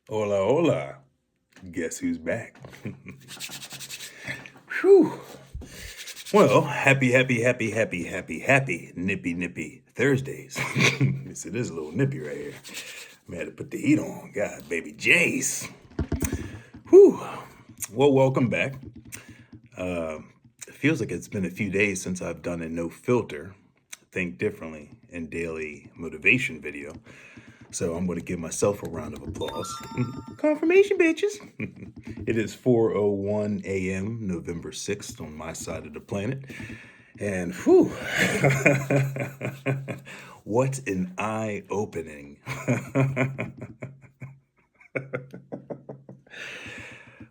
Hola, hola. Guess who's back? Whew. Well, happy, nippy Thursdays. Yes, it is a little nippy right here. Man, had to put the heat on. God, baby Jace. Whew. Well, welcome back. It feels like it's been a few days since I've done a no filter, think differently, and daily motivation video. So I'm going to give myself a round of applause. Confirmation, bitches. It is 4:01 a.m., November 6th on my side of the planet. And whew, what an eye opening.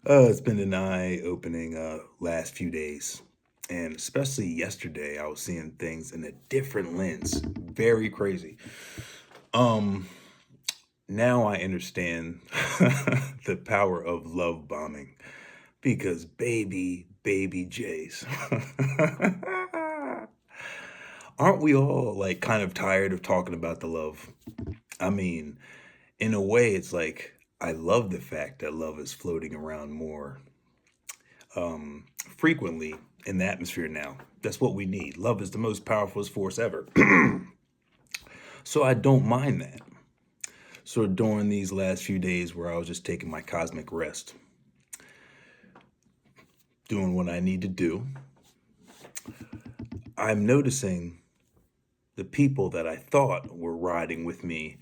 It's been an eye opening last few days. And especially yesterday, I was seeing things in a different lens. Very crazy. Um, Now I understand the power of love bombing because baby Jace. Aren't we all like kind of tired of talking about the love? I mean, in a way, it's like I love the fact that love is floating around more frequently in the atmosphere now. That's what we need. Love is the most powerful force ever. So I don't mind that. So during these last few days where I was just taking my cosmic rest, doing what I need to do, I'm noticing the people that I thought were riding with me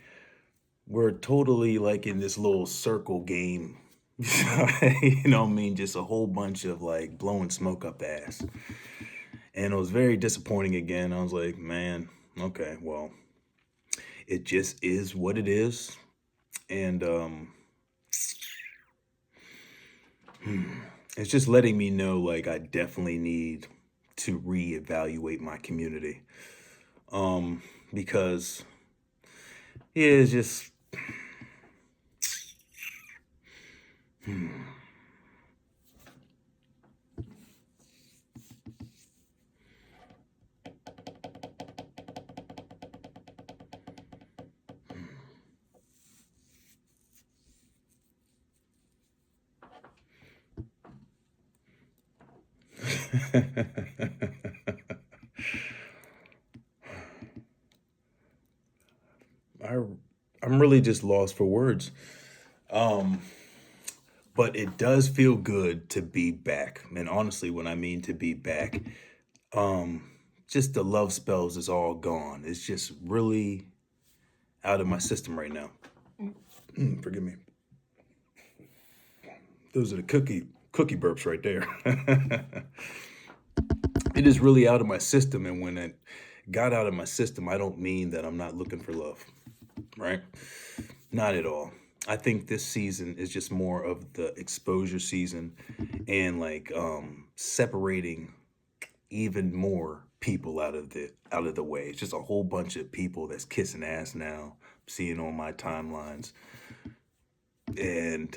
were totally like in this little circle game. You know what I mean? Just a whole bunch of like blowing smoke up the ass. And it was very disappointing again. I was like, man, okay, well, it just is what it is. And it's just letting me know like I definitely need to reevaluate my community. Because yeah, it's just I I'm really just lost for words. Um, but it does feel good to be back. And honestly, when I mean to be back, um, just the love spells is all gone. It's just really out of my system right now. Forgive me. Those are the cookie burps right there. It is really out of my system, and when it got out of my system, I don't mean that I'm not looking for love, right? Not at all. I think this season is just more of the exposure season and like separating even more people out of the way. It's just a whole bunch of people that's kissing ass now, seeing on my timelines. And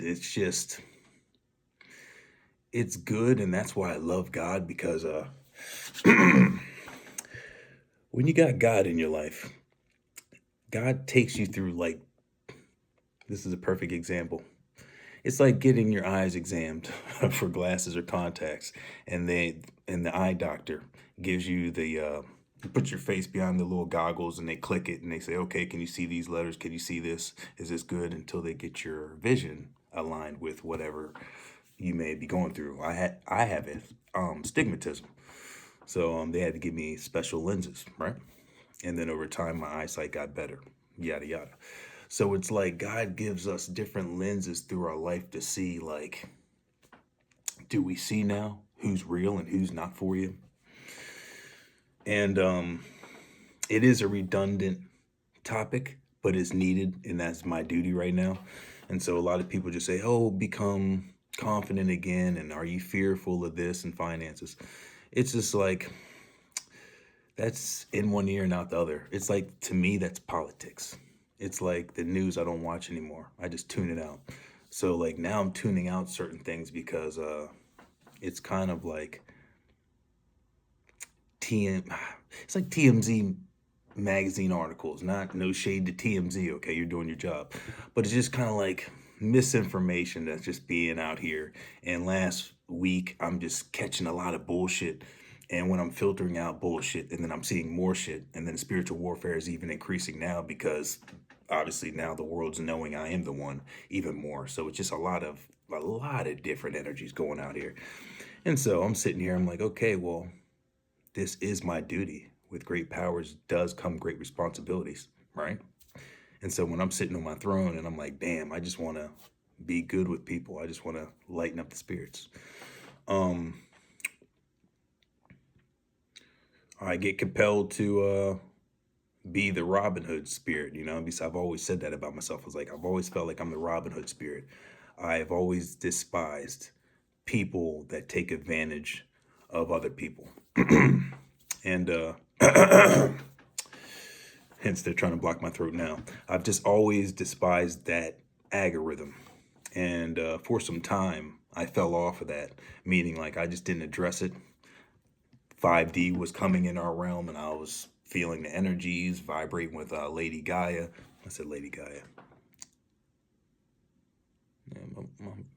it's good, and that's why I love God because when you got God in your life, God takes you through like this is a perfect example. It's like getting your eyes examined for glasses or contacts, and the eye doctor gives you you put your face behind the little goggles and they click it and they say, okay, can you see these letters? Can you see this? Is this good? Until they get your vision aligned with whatever you may be going through. I have it, stigmatism, so they had to give me special lenses, right? And then over time, my eyesight got better. Yada yada. So it's like God gives us different lenses through our life to see, like, do we see now who's real and who's not for you? And it is a redundant topic, but it's needed, and that's my duty right now. And so a lot of people just say, "Oh, become confident again," and are you fearful of this and finances? It's just like that's in one ear and out the other. It's like to me that's politics. It's like the news I don't watch anymore. I just tune it out. So like now I'm tuning out certain things because it's kind of like TM it's like TMZ magazine articles. Not no shade to TMZ, okay? You're doing your job. But it's just kind of like misinformation that's just being out here. And last week, I'm just catching a lot of bullshit. And when I'm filtering out bullshit, and then I'm seeing more shit, and then spiritual warfare is even increasing now because obviously now the world's knowing I am the one even more. So it's just a lot of different energies going out here. And so I'm sitting here, I'm like, okay, well, this is my duty. With great powers does come great responsibilities, right? And so when I'm sitting on my throne and I'm like, damn, I just want to be good with people. I just want to lighten up the spirits. Um, I get compelled to be the Robin Hood spirit, because I've always said that about myself. I was like, I've always felt like I'm the Robin Hood spirit. I've always despised people that take advantage of other people. And hence they're trying to block my throat now. I've just always despised that algorithm. And for some time, I fell off of that, meaning like I just didn't address it. 5D was coming in our realm, and I was feeling the energies, vibrating with Lady Gaia. I said Lady Gaia.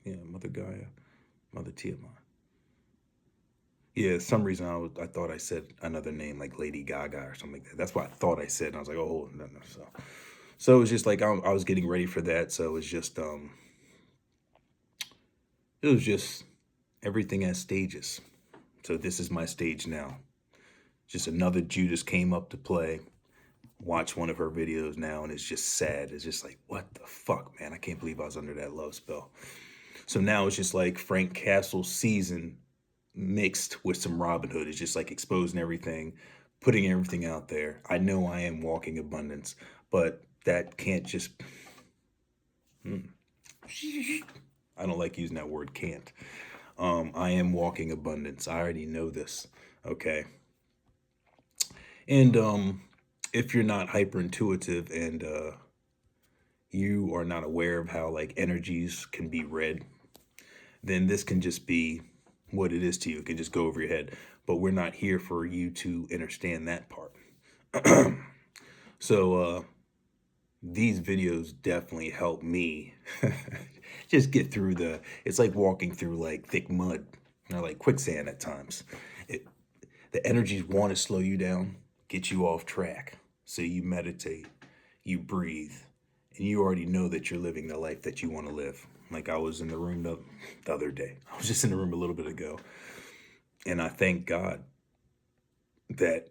Yeah, Mother Gaia, Mother Tiamat. Yeah, some reason I thought I said another name like Lady Gaga or something like that. That's what I thought I said, and I was like, oh no. So it was just like I was getting ready for that. So it was just everything has stages. So this is my stage now. Just another Judas came up to play. Watch one of her videos now, and it's just sad. It's just like, what the fuck, man? I can't believe I was under that love spell. So now it's just like Frank Castle's season mixed with some Robin Hood. It's just like exposing everything, putting everything out there. I know I am walking abundance, but that can't just. I don't like using that word can't. I am walking abundance. I already know this. Okay. And if you're not hyper intuitive and you are not aware of how like energies can be read, then this can just be what it is to you. It can just go over your head. But we're not here for you to understand that part. So these videos definitely help me just get through it's like walking through like thick mud, like quicksand at times. The energies want to slow you down, get you off track. So you meditate, you breathe, and you already know that you're living the life that you want to live. Like I was in the room the other day. I was just in the room a little bit ago. And I thank God that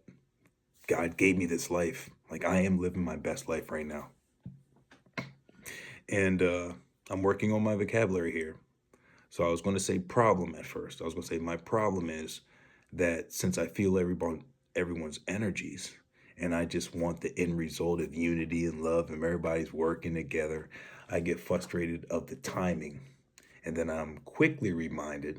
God gave me this life. Like I am living my best life right now. And I'm working on my vocabulary here. So I was going to say problem at first. I was going to say my problem is that since I feel everyone's energies, and I just want the end result of unity and love and everybody's working together, I get frustrated of the timing. And then I'm quickly reminded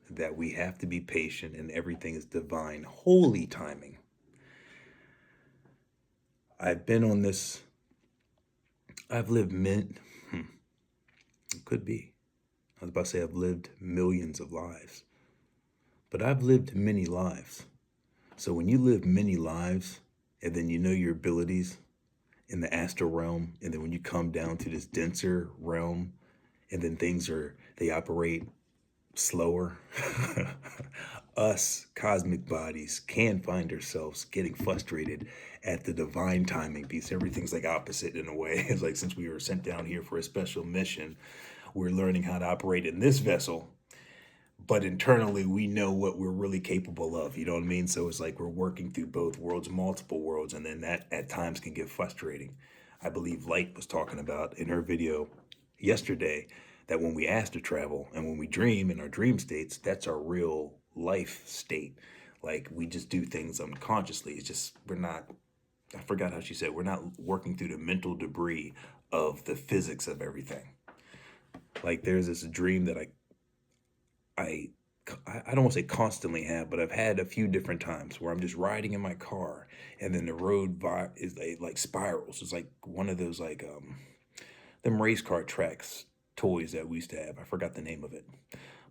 that we have to be patient and everything is divine, holy timing. I've been on this, I've lived it could be. I was about to say I've lived millions of lives, but I've lived many lives. So when you live many lives and then you know your abilities in the astral realm, and then when you come down to this denser realm, and then they operate slower, us cosmic bodies can find ourselves getting frustrated at the divine timing piece. Everything's like opposite in a way. It's like since we were sent down here for a special mission, we're learning how to operate in this vessel, but internally we know what we're really capable of. You know what I mean? So it's like we're working through both worlds, multiple worlds, and then that at times can get frustrating. I believe Light was talking about in her video yesterday that when we ask to travel and when we dream in our dream states, that's our real life state. Like we just do things unconsciously. It's just, I forgot how she said, we're not working through the mental debris of the physics of everything. Like there's this dream that I don't want to say constantly have, but I've had a few different times where I'm just riding in my car and then the road is like spirals. It's like one of those like them race car tracks toys that we used to have. I forgot the name of it,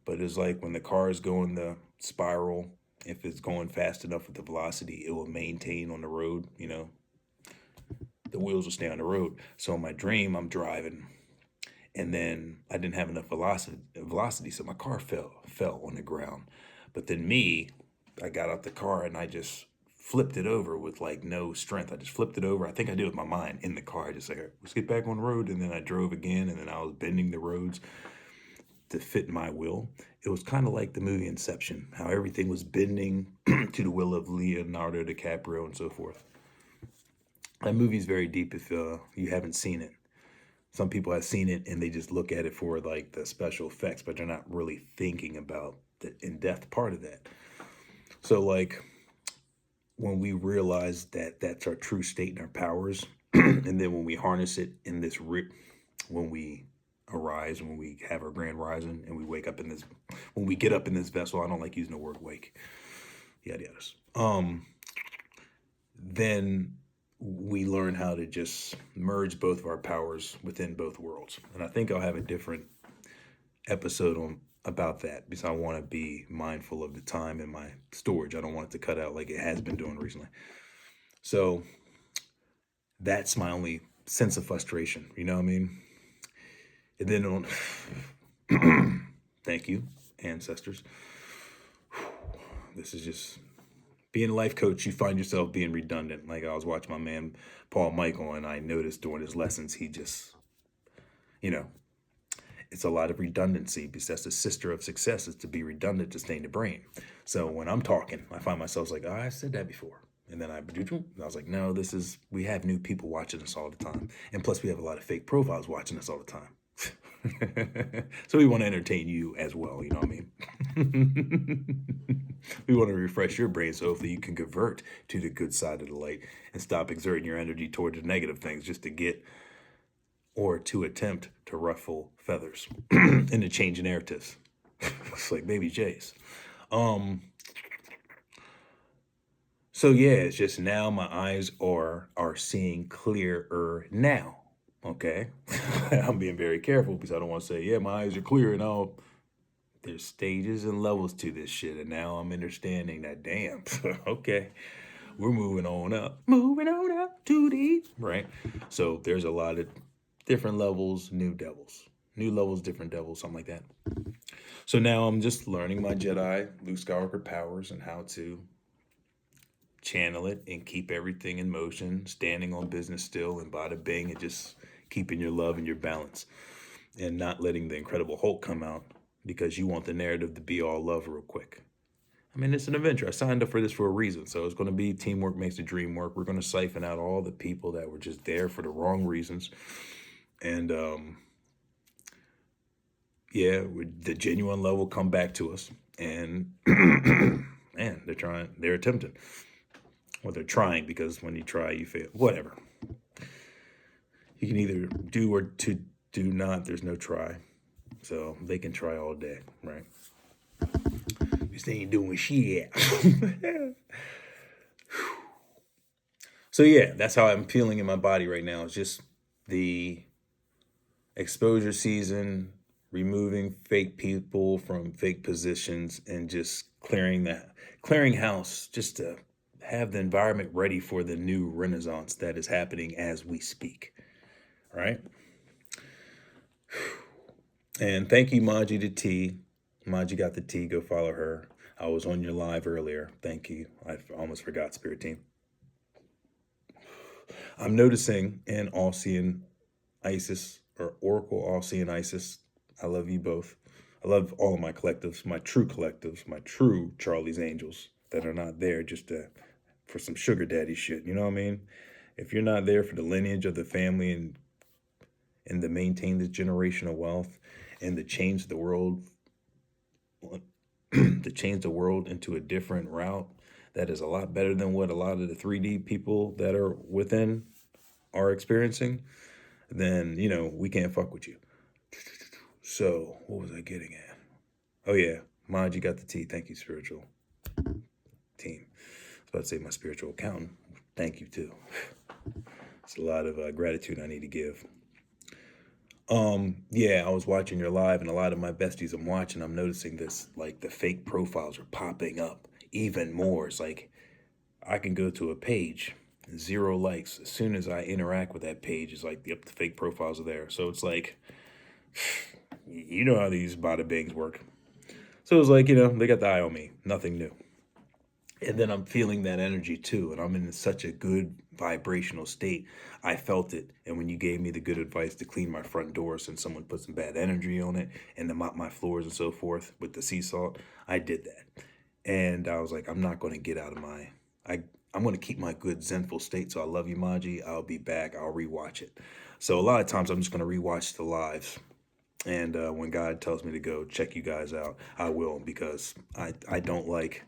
but it's like when the car is going the spiral, if it's going fast enough with the velocity, it will maintain on the road. The wheels will stay on the road. So in my dream, I'm driving And then I didn't have enough velocity, so my car fell on the ground. But then I got out the car and I just flipped it over with like no strength. I just flipped it over. I think I did it with my mind in the car. I just like, let's get back on the road. And then I drove again, and then I was bending the roads to fit my will. It was kind of like the movie Inception, how everything was bending to the will of Leonardo DiCaprio and so forth. That movie's very deep if you haven't seen it. Some people have seen it and they just look at it for like the special effects, but they're not really thinking about the in-depth part of that. So like when we realize that that's our true state and our powers, and then when we harness it in this, when we arise, when we have our grand rising and we wake up in this, when we get up in this vessel, I don't like using the word wake, yada yada. Then we learn how to just merge both of our powers within both worlds. And I think I'll have a different episode on about that because I want to be mindful of the time in my storage. I don't want it to cut out like it has been doing recently. So that's my only sense of frustration, you know what I mean? And then on thank you, ancestors. This is just being a life coach, you find yourself being redundant. Like I was watching my man Paul Michael, and I noticed during his lessons, he just, it's a lot of redundancy because that's the sister of success, is to be redundant to stay in the brain. So when I'm talking, I find myself like, oh, I said that before. And then I was like, no, we have new people watching us all the time. And plus we have a lot of fake profiles watching us all the time. So we want to entertain you as well, you know what I mean? We want to refresh your brain so hopefully you can convert to the good side of the light and stop exerting your energy toward the negative things just to get or to attempt to ruffle feathers and to change narratives. It's like baby Jays. So yeah, it's just now my eyes are seeing clearer now. Okay. I'm being very careful because I don't want to say, yeah, my eyes are clear and all. There's stages and levels to this shit. And now I'm understanding that, damn, okay, we're moving on up to the, right? So there's a lot of different levels, new levels, different devils, something like that. So now I'm just learning my Jedi, Luke Skywalker powers and how to channel it and keep everything in motion, standing on business still and bada bing, and just keeping your love and your balance and not letting the Incredible Hulk come out because you want the narrative to be all love real quick. I mean, it's an adventure. I signed up for this for a reason. So it's going to be teamwork makes the dream work. We're going to siphon out all the people that were just there for the wrong reasons. And the genuine love will come back to us. And man, they're attempting. Well, they're trying because when you try, you fail. Whatever. You can either do or to do not. There's no try. So they can try all day, right? Because they ain't doing shit. So yeah, that's how I'm feeling in my body right now. It's just the exposure season, removing fake people from fake positions, and just clearing house just to have the environment ready for the new renaissance that is happening as we speak. Right? And thank you, Maji the T. Maji got the T. Go follow her. I was on your live earlier. Thank you. I almost forgot, Spirit Team. I'm noticing in All-Seeing Isis, or Oracle All-Seeing Isis, I love you both. I love all of my collectives, my true Charlie's Angels that are not there just for some sugar daddy shit. You know what I mean? If you're not there for the lineage of the family and to maintain this generational wealth and to change the world, into a different route that is a lot better than what a lot of the 3D people that are within are experiencing, then, we can't fuck with you. So, what was I getting at? Oh, yeah. Maji got the T. Thank you, spiritual team. I was about to say my spiritual accountant. Thank you, too. It's a lot of gratitude I need to give. I was watching your live, and a lot of my besties I'm noticing this, like the fake profiles are popping up even more. It's like I can go to a page, 0 likes. As soon as I interact with that page, it's like, yep, the fake profiles are there. So it's like, You know how these bada bings work. So it was like, they got the eye on me. Nothing new. And then I'm feeling that energy too. And I'm in such a good vibrational state. I felt it. And when you gave me the good advice to clean my front door since someone put some bad energy on it and to mop my floors and so forth with the sea salt, I did that. And I was like, I'm not going to get out of I, I'm going to keep my good zenful state. So I love you, Maji. I'll be back. I'll rewatch it. So a lot of times I'm just going to rewatch the lives. And when God tells me to go check you guys out, I will, because I don't like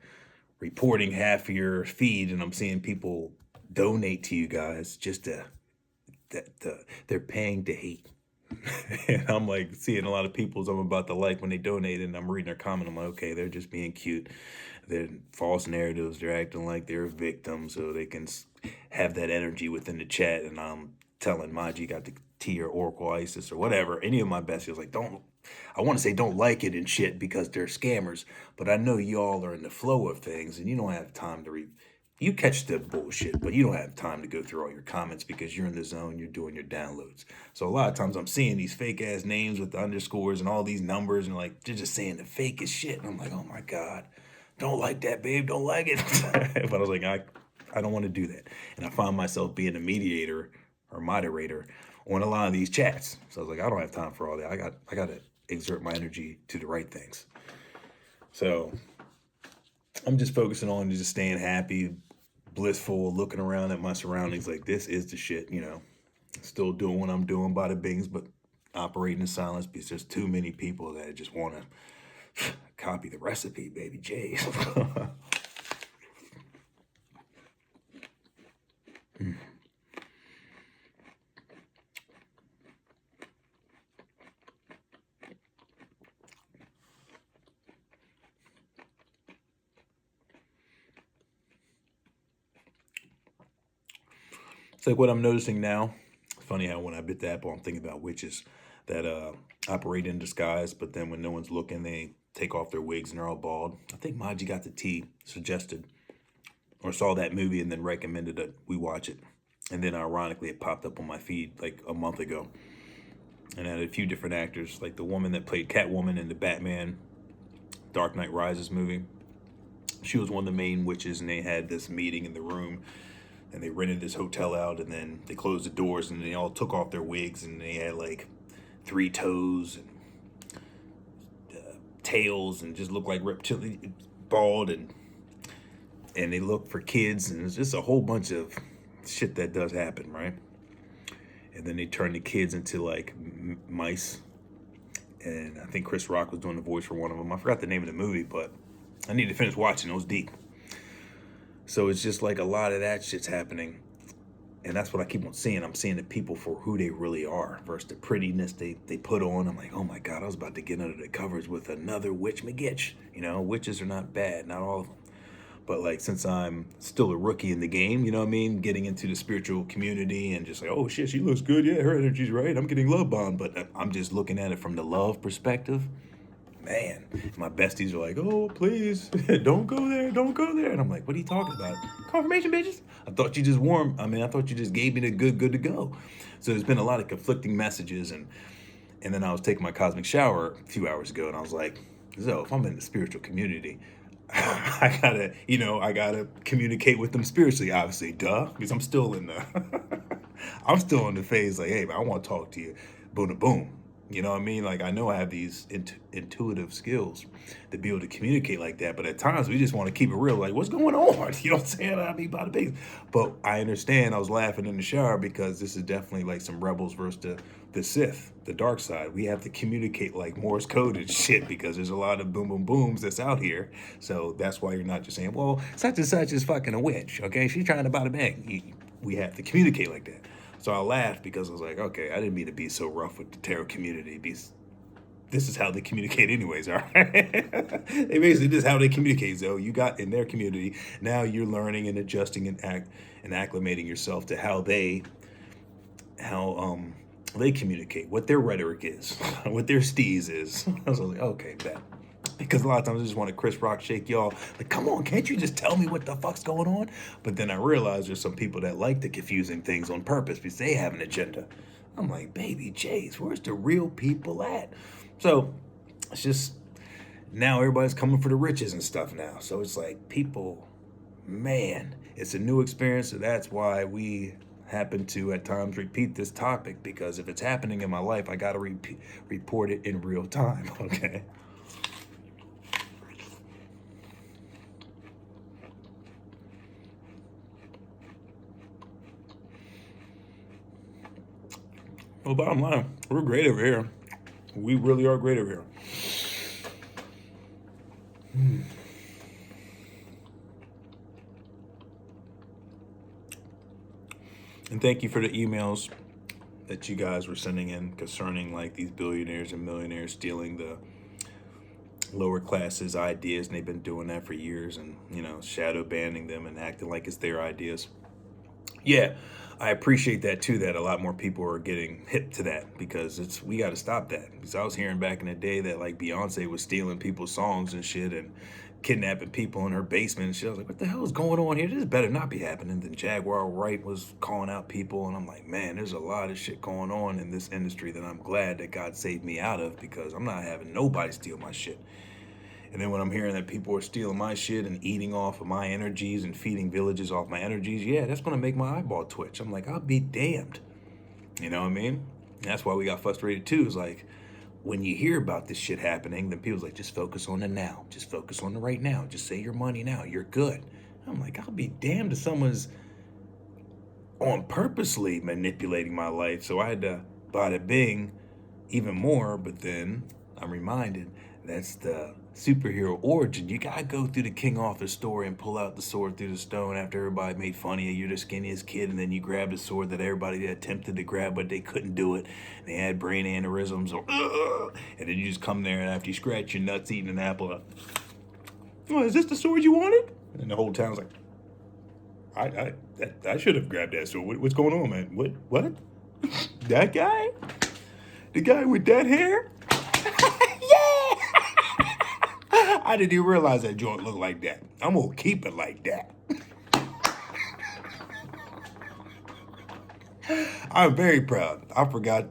reporting half your feed and I'm seeing people donate to you guys just they're paying to hate. And I'm like seeing a lot of people's I'm about to like when they donate, and I'm reading their comment. I'm like, okay, they're just being cute. They're false narratives. They're acting like they're a victim so they can have that energy within the chat. And I'm telling Maji got the T or Oracle ISIS or whatever. Any of my besties like, don't. I want to say don't like it and shit because they're scammers, but I know y'all are in the flow of things and you don't have time to read. You catch the bullshit, but you don't have time to go through all your comments because you're in the zone, you're doing your downloads. So a lot of times I'm seeing these fake ass names with the underscores and all these numbers and like they're just saying the fakest shit. And I'm like, oh my God, don't like that, babe, don't like it. But I was like, I don't want to do that. And I found myself being a mediator or moderator on a lot of these chats. So I was like, I don't have time for all that. I got to exert my energy to the right things. So I'm just focusing on just staying happy, blissful, looking around at my surroundings like this is the shit, Still doing what I'm doing by the bings, but operating in silence because there's too many people that just want to copy the recipe, baby J's. It's like what I'm noticing now. It's funny how when I bit the apple, I'm thinking about witches that operate in disguise, but then when no one's looking, they take off their wigs and they're all bald. I think Maji got the tea suggested or saw that movie and then recommended that we watch it. And then ironically, it popped up on my feed like a month ago. And it had a few different actors, like the woman that played Catwoman in the Batman Dark Knight Rises movie. She was one of the main witches, and they had this meeting in the room and they rented this hotel out, and then they closed the doors and they all took off their wigs and they had like 3 toes and tails and just looked like reptilian, bald, and they look for kids, and it's just a whole bunch of shit that does happen, right? And then they turn the kids into like mice, and I think Chris Rock was doing the voice for one of them. I forgot the name of the movie, but I need to finish watching. It was deep. So it's just like a lot of that shit's happening. And that's what I keep on seeing. I'm seeing the people for who they really are versus the prettiness they put on. I'm like, oh my God, I was about to get under the covers with another witch McGitch. Witches are not bad, not all of them. But like, since I'm still a rookie in the game, you know what I mean? Getting into the spiritual community and just like, oh shit, she looks good. Yeah, her energy's right. I'm getting love bombed. But I'm just looking at it from the love perspective. Man, my besties are like, oh, please, don't go there, don't go there. And I'm like, what are you talking about? Confirmation, bitches? I thought you just I thought you just gave me the good to go. So there's been a lot of conflicting messages. And then I was taking my cosmic shower a few hours ago, and I was like, so if I'm in the spiritual community, I gotta communicate with them spiritually, obviously, duh, because I'm still in the phase like, hey, man, I want to talk to you, boom, boom. You know what I mean? Like, I know I have these intuitive skills to be able to communicate like that, but at times we just want to keep it real. Like, what's going on? You know what I'm saying? I mean, by the base. But I understand. I was laughing in the shower because this is definitely like some rebels versus the Sith, the dark side. We have to communicate like Morse code and shit because there's a lot of boom, boom, booms that's out here. So that's why you're not just saying, well, such and such is fucking a witch. Okay, she's trying to buy a bag. We have to communicate like that. So I laughed because I was like, okay, I didn't mean to be so rough with the tarot community. This is how they communicate anyways, all right? They basically, this is how they communicate. So you got in their community, now you're learning and adjusting and acclimating yourself to how they communicate, what their rhetoric is, what their steez is. I was like, okay, bet. Because a lot of times I just want to Chris Rock shake y'all. Like, come on, can't you just tell me what the fuck's going on? But then I realized there's some people that like the confusing things on purpose because they have an agenda. I'm like, baby J's, where's the real people at? So it's just, now everybody's coming for the riches and stuff now. So it's like people, man, it's a new experience. So that's why we happen to at times repeat this topic, because if it's happening in my life, I got to report it in real time. Okay. Well, bottom line, we're great over here. We really are great over here. And thank you for the emails that you guys were sending in concerning like these billionaires and millionaires stealing the lower classes ideas, and they've been doing that for years, and shadow banning them and acting like it's their ideas. Yeah, I appreciate that too, that a lot more people are getting hip to that, because we got to stop that. Because I was hearing back in the day that like Beyonce was stealing people's songs and shit and kidnapping people in her basement and shit. I was like, what the hell is going on here? This better not be happening. Then Jaguar Wright was calling out people, and I'm like, man, there's a lot of shit going on in this industry that I'm glad that God saved me out of, because I'm not having nobody steal my shit. And then when I'm hearing that people are stealing my shit and eating off of my energies and feeding villages off my energies, yeah, that's going to make my eyeball twitch. I'm like, I'll be damned. You know what I mean? And that's why we got frustrated too. It's like, when you hear about this shit happening, then people's like, just focus on the now. Just focus on the right now. Just say your money now. You're good. I'm like, I'll be damned if someone's on purposely manipulating my life. So I had to bada bing even more. But then I'm reminded, that's the superhero origin. You gotta go through the King Arthur story and pull out the sword through the stone after everybody made fun of you. You're the skinniest kid, and then you grab the sword that everybody attempted to grab, but they couldn't do it. They had brain aneurysms, and then you just come there, and after you scratch your nuts eating an apple, oh, is this the sword you wanted? And the whole town's like, I should have grabbed that sword. What's going on, man? What? That guy? The guy with that hair? I didn't even realize that joint looked like that. I'm gonna keep it like that. I'm very proud. I forgot,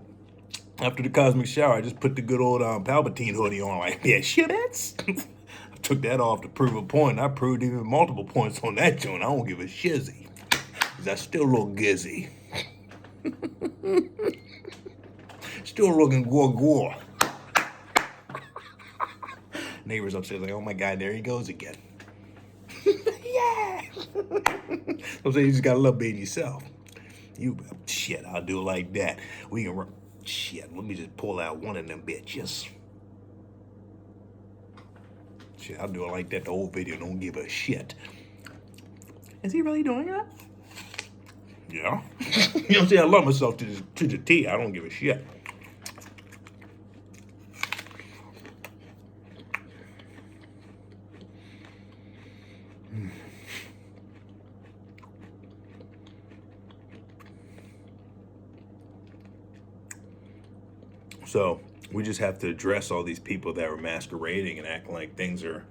after the cosmic shower, I just put the good old Palpatine hoodie on, like, yeah, shit, that's. I took that off to prove a point. I proved even multiple points on that joint. I don't give a shizzy, because I still look gizzy. Still looking gore. Neighbors upstairs like, oh my God, there he goes again. Yeah. I'm saying, you just gotta love being yourself. Shit, I'll do it like that. We can run. Shit, let me just pull out one of them bitches. Shit, I'll do it like that the whole video. Don't give a shit. Is he really doing that? Yeah. You know what I'm saying? I love myself to the T. I don't give a shit. So we just have to address all these people that are masquerading and acting like things are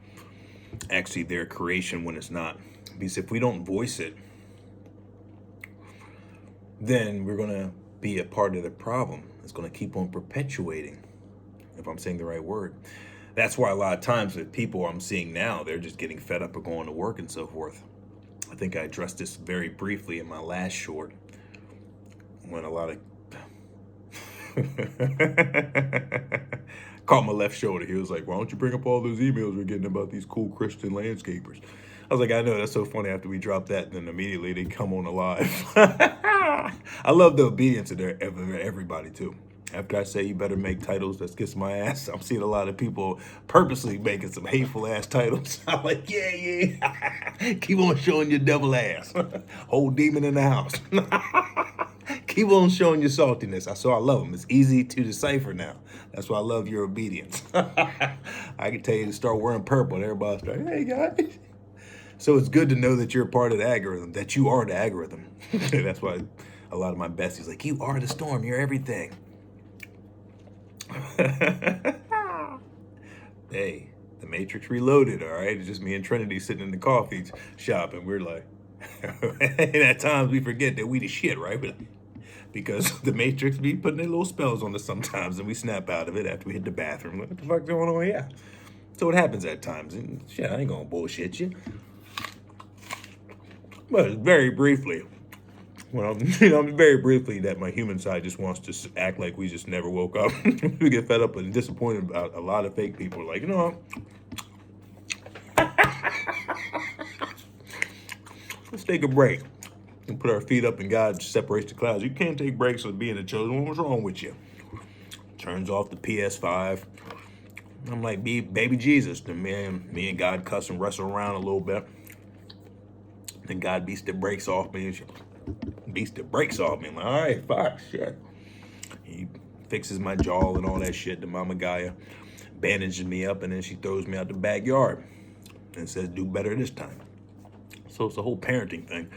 actually their creation when it's not. Because if we don't voice it, then we're going to be a part of the problem. It's going to keep on perpetuating, if I'm saying the right word. That's why a lot of times with people I'm seeing now, they're just getting fed up of going to work and so forth. I think I addressed this very briefly in my last short, when a lot of caught my left shoulder. He was like, why don't you bring up all those emails we're getting about these cool Christian landscapers? I was like, I know, that's so funny. After we dropped that, then immediately they come on the live. I love the obedience of everybody too. After I say you better make titles that kiss my ass, I'm seeing a lot of people purposely making some hateful ass titles. I'm like, yeah. Keep on showing your devil ass. Whole demon in the house. Keep on showing your saltiness. I love them. It's easy to decipher now. That's why I love your obedience. I can tell you to start wearing purple and everybody's like, hey guys. So it's good to know that you're a part of the algorithm, that you are the algorithm. That's why a lot of my besties like, you are the storm, you're everything. Hey, the Matrix Reloaded, all right? It's just me and Trinity sitting in the coffee shop, and we're like, and at times we forget that we the shit, right? But because the Matrix be putting their little spells on us sometimes, and we snap out of it after we hit the bathroom. What the fuck's going on here? So it happens at times. And shit, I ain't gonna bullshit you. But very briefly, well, very briefly, that my human side just wants to act like we just never woke up. We get fed up and disappointed about a lot of fake people. Like, you know, let's take a break and put our feet up and God separates the clouds. You can't take breaks with being the chosen one. What's wrong with you? Turns off the PS5. I'm like, baby Jesus. Then me and God cuss and wrestle around a little bit. Then God beats the brakes off me. I'm like, all right, fuck, shit. He fixes my jaw and all that shit. The Mama Gaia bandages me up, and then she throws me out the backyard and says, do better this time. So it's a whole parenting thing.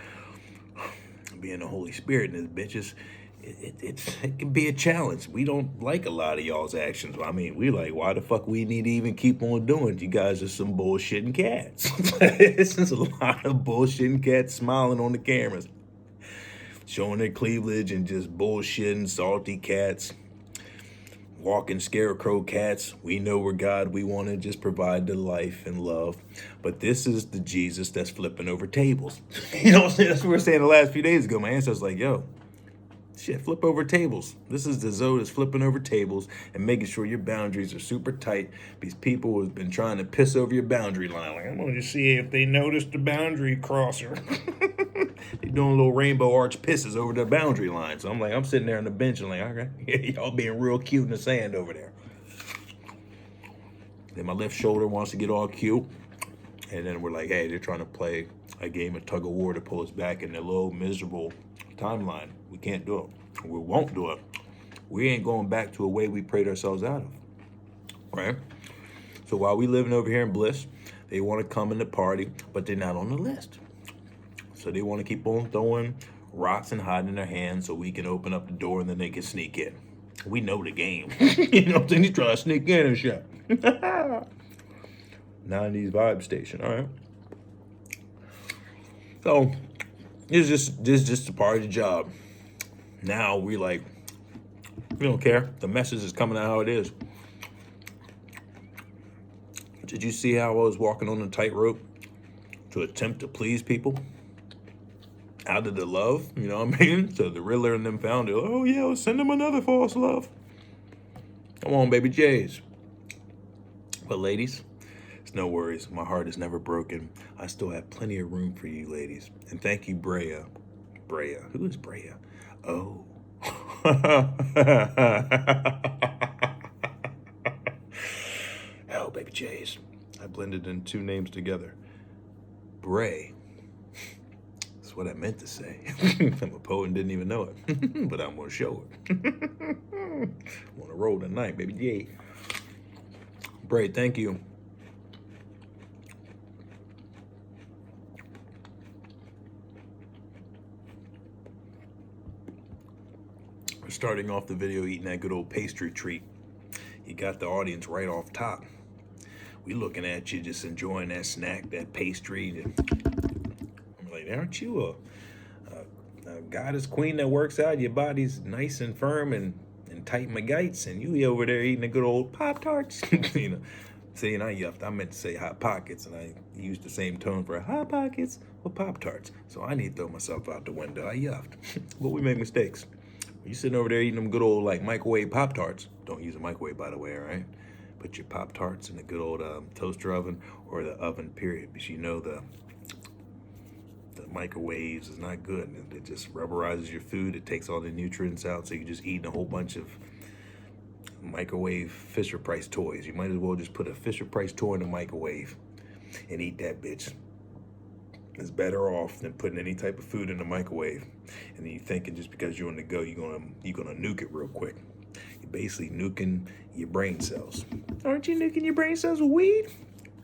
Being the Holy Spirit in this bitch it can be a challenge. We don't like a lot of y'all's actions. I mean, we like, why the fuck we need to even keep on doing it? You guys are some bullshitting cats. This is a lot of bullshitting cats smiling on the cameras, showing their cleavage and just bullshitting salty cats, walking scarecrow cats. We know we're God. We want to just provide the life and love. But this is the Jesus that's flipping over tables. You know what I'm saying? That's what we were saying the last few days ago. My ancestors like, yo, shit, flip over tables. This is the Zoe that's flipping over tables and making sure your boundaries are super tight. These people have been trying to piss over your boundary line. Like, I'm going to see if they noticed the boundary crosser. They're doing little rainbow arch pisses over the boundary line. So I'm sitting there on the bench and like, okay, y'all being real cute in the sand over there. Then my left shoulder wants to get all cute. And then we're like, hey, they're trying to play a game of tug of war to pull us back in their little miserable timeline. We can't do it. We won't do it. We ain't going back to a way we prayed ourselves out of. Right? So while we living over here in bliss, they want to come in the party, but they're not on the list. So they want to keep on throwing rocks and hiding their hands so we can open up the door and then they can sneak in. We know the game. You know what I'm saying? He's trying to sneak in and shit. 90s vibe station, all right? So this is just a part of the job. Now we like, we don't care. The message is coming out how it is. Did you see how I was walking on a tightrope to attempt to please people? Out of the love, you know what I mean? So the Riddler and them found it. Oh yeah, let's send them another false love. Come on, baby Jays. But ladies, it's no worries. My heart is never broken. I still have plenty of room for you, ladies. And thank you, Brea. Brea. Who is Brea? Oh. Oh, baby Jays. I blended in two names together. Bray. That's what I meant to say. I'm a poet and didn't even know it. But I'm going to show it. I'm on a roll tonight, baby Jay. Bray, thank you. We're starting off the video eating that good old pastry treat. You got the audience right off top. We looking at you just enjoying that snack, that pastry. I'm like, aren't you a goddess queen that works out? Your body's nice and firm and tight McGites, and you over there eating a good old Pop-Tarts. You know, saying I yuffed. I meant to say Hot Pockets, and I used the same tone for Hot Pockets or Pop-Tarts. So I need to throw myself out the window. I yuffed. But we make mistakes. You sitting over there eating them good old like microwave Pop-Tarts. Don't use a microwave, by the way, all right? Put your Pop-Tarts in the good old toaster oven or the oven, period. Because you know the microwaves is not good. It just rubberizes your food. It takes all the nutrients out. So you're just eating a whole bunch of microwave Fisher-Price toys. You might as well just put a Fisher-Price toy in the microwave and eat that bitch. It's better off than putting any type of food in the microwave. And then you're thinking just because you're on the go, you're gonna nuke it real quick. You're basically nuking your brain cells. Aren't you nuking your brain cells with weed?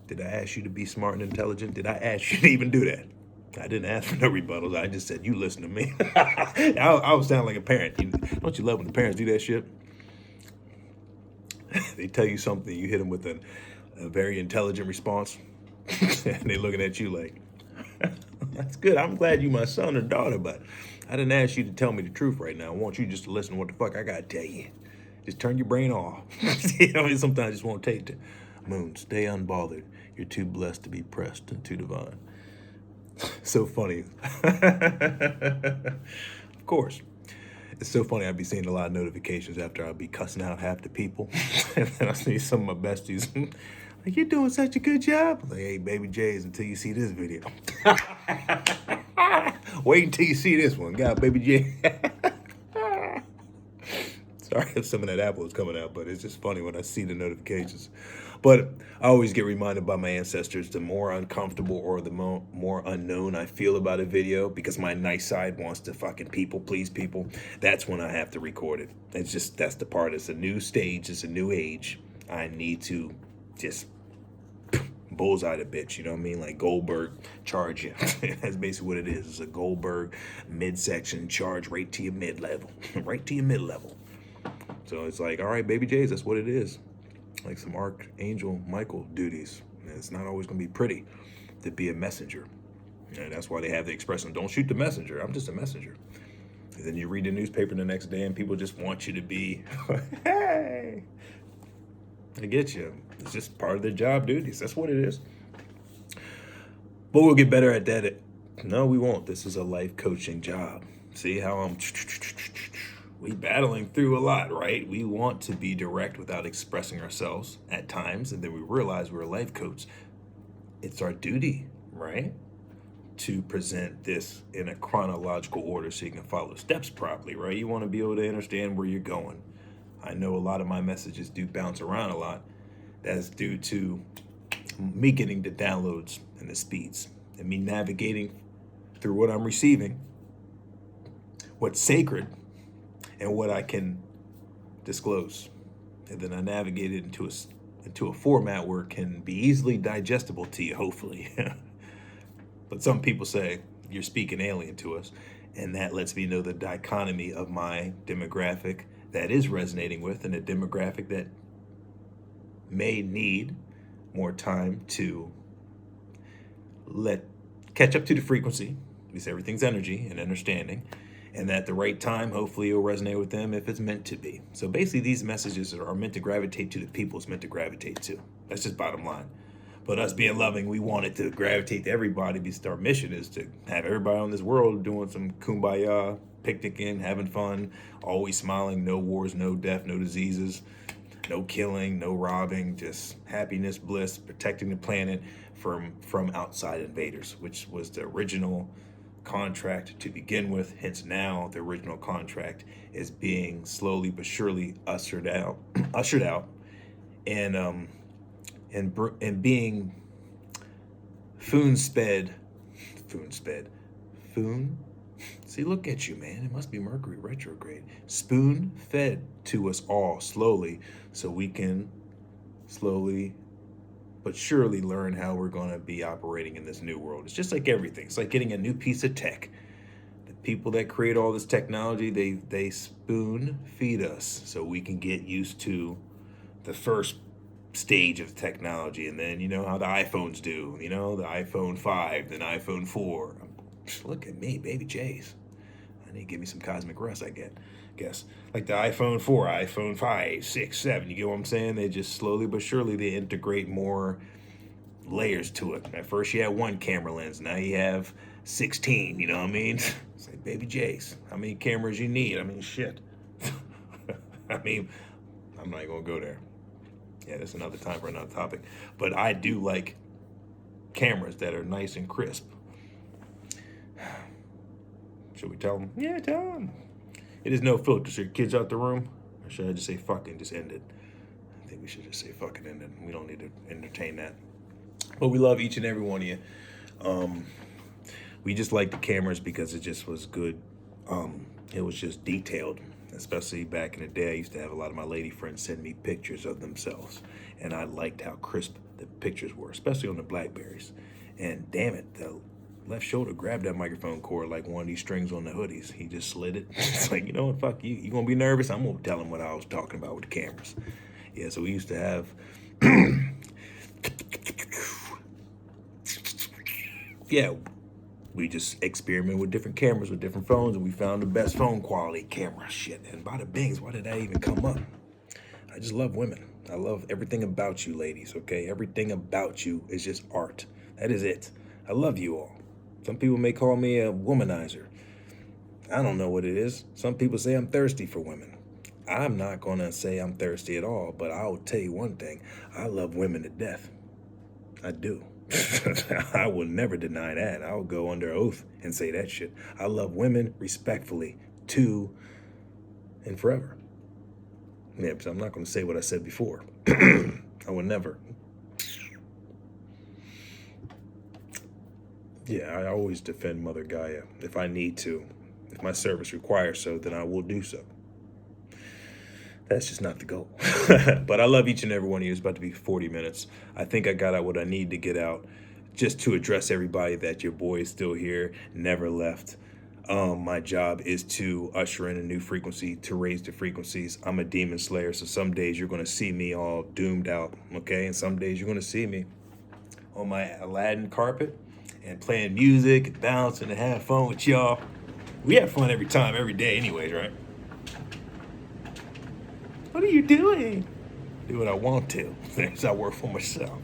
Did I ask you to be smart and intelligent? Did I ask you to even do that? I didn't ask for no rebuttals. I just said, you listen to me. I was sounding like a parent. Don't you love when the parents do that shit? They tell you something, you hit them with a very intelligent response. And they're looking at you like, That's good. I'm glad you my son or daughter, but I didn't ask you to tell me the truth right now. I want you just to listen to what the fuck I gotta tell you. Just turn your brain off. You know, sometimes I just won't take it. Moon, stay unbothered. You're too blessed to be pressed and too divine. So funny. Of course. It's so funny. I'd be seeing a lot of notifications after I'd be cussing out half the people. And then I see some of my besties. Like, you're doing such a good job. I'm like, hey, baby J's, until you see this video. Wait until you see this one. God, baby J. Sorry if some of that apple is coming out, but it's just funny when I see the notifications. But I always get reminded by my ancestors, the more uncomfortable or the more unknown I feel about a video, because my nice side wants to fucking people please people, that's when I have to record it. It's just, that's the part. It's a new stage. It's a new age. I need to just bullseye the bitch, you know what I mean? Like Goldberg charge you. That's basically what it is. It's a Goldberg midsection charge right to your mid-level. Right to your mid-level. So it's like, all right, baby J's, that's what it is. Like some Archangel Michael duties. And it's not always going to be pretty to be a messenger. And that's why they have the expression, don't shoot the messenger. I'm just a messenger. And then you read the newspaper the next day and people just want you to be, hey, I get you. It's just part of their job duties. That's what it is. But we'll get better at that. No, we won't. This is a life coaching job. See how I'm... We battling through a lot, right? We want to be direct without expressing ourselves at times, and then we realize we're a life coach. It's our duty, right, to present this in a chronological order so you can follow steps properly, right? You want to be able to understand where you're going. I know a lot of my messages do bounce around a lot. That's due to me getting the downloads and the speeds and me navigating through what I'm receiving, what's sacred, and what I can disclose. And then I navigate it into a format where it can be easily digestible to you, hopefully. But some people say, you're speaking alien to us. And that lets me know the dichotomy of my demographic that is resonating with, and a demographic that may need more time to catch up to the frequency, because everything's energy and understanding, and at the right time, hopefully it'll resonate with them if it's meant to be. So basically these messages are meant to gravitate to the people it's meant to gravitate to. That's just bottom line. But us being loving, we want it to gravitate to everybody, because our mission is to have everybody on this world doing some kumbaya, picnicking, having fun, always smiling, no wars, no death, no diseases, no killing, no robbing, just happiness, bliss, protecting the planet from outside invaders, which was the original contract to begin with. Hence now the original contract is being slowly but surely ushered out and being foon. See, look at you, man. It must be Mercury retrograde. Spoon fed to us all slowly, so we can slowly but surely learn how we're going to be operating in this new world. It's just like everything. It's like getting a new piece of tech. The people that create all this technology, they spoon feed us so we can get used to the first stage of technology. And then you know how the iPhones do, you know, the iPhone 5, then iPhone 4. Look at me, baby J's. I need to give me some cosmic rest, I guess. Like the iPhone 4, iPhone 5, 6, 7, you get what I'm saying? They just slowly but surely, they integrate more layers to it. At first you had one camera lens, now you have 16, you know what I mean? It's like, baby J's, how many cameras you need? I mean, shit. I mean, I'm not gonna go there. Yeah, that's another time for another topic. But I do like cameras that are nice and crisp. Should we tell them? Yeah, tell them. It is no filter. Should kids out the room? Or should I just say fucking, just end it? I think we should just say fucking end it. We don't need to entertain that. But we love each and every one of you. We just like the cameras because it just was good. It was just detailed. Especially back in the day, I used to have a lot of my lady friends send me pictures of themselves. And I liked how crisp the pictures were, especially on the Blackberries. And damn it, the left shoulder grabbed that microphone cord like one of these strings on the hoodies. He just slid it. It's like, you know what, fuck you. You gonna be nervous? I'm gonna tell him what I was talking about with the cameras. Yeah, so we used to have... yeah, We just experiment with different cameras, with different phones, and we found the best phone quality camera. Shit, and bada bings, why did that even come up? I just love women. I love everything about you, ladies, okay? Everything about you is just art. That is it. I love you all. Some people may call me a womanizer. I don't know what it is. Some people say I'm thirsty for women. I'm not going to say I'm thirsty at all, but I'll tell you one thing. I love women to death. I do. I will never deny that. I'll go under oath and say that shit. I love women respectfully, to and forever. Yeah, but I'm not going to say what I said before. I would never. Yeah, I always defend Mother Gaia if I need to. If my service requires so, then I will do so. That's just not the goal. But I love each and every one of you. It's about to be 40 minutes. I think I got out what I need to get out just to address everybody that your boy is still here, never left. My job is to usher in a new frequency, to raise the frequencies. I'm a demon slayer, so some days you're going to see me all doomed out, okay? And some days you're going to see me on my Aladdin carpet and playing music and bouncing and having fun with y'all. We have fun every time, every day anyways, right? What are you doing? Do what I want to, since I work for myself.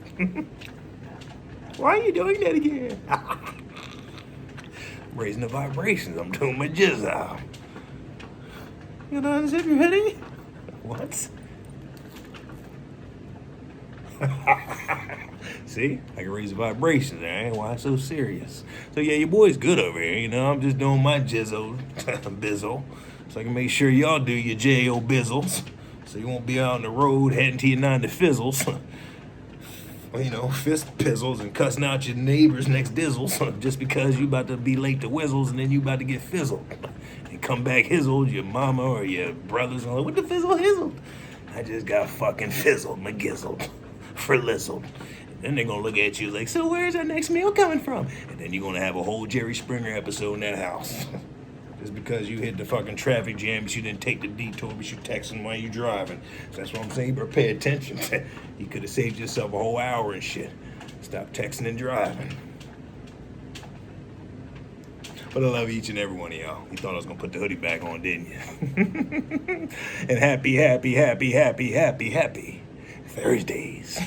Why are you doing that again? I'm raising the vibrations. I'm doing my jizzle. You know, unzip your hoodie? What? See, I can raise the vibrations. There. Why so serious? So yeah, your boy's good over here. You know, I'm just doing my jizzle, bizzle, so I can make sure y'all do your J.O. bizzles. So you won't be out on the road heading to your 9 to fizzles. You know, fist pizzles and cussing out your neighbors next dizzles just because you about to be late to whizzles and then you about to get fizzled. And come back hizzled, your mama or your brothers and like, what the fizzle hizzled? I just got fucking fizzled, McGizzled, for lizzled. And then they're gonna look at you like, so where's our next meal coming from? And then you're gonna have a whole Jerry Springer episode in that house. Just because you hit the fucking traffic jam, but you didn't take the detour, but you texting while you driving. So that's what I'm saying, but pay attention. You could have saved yourself a whole hour and shit. Stop texting and driving. But I love each and every one of y'all. You thought I was going to put the hoodie back on, didn't you? And happy Thursdays.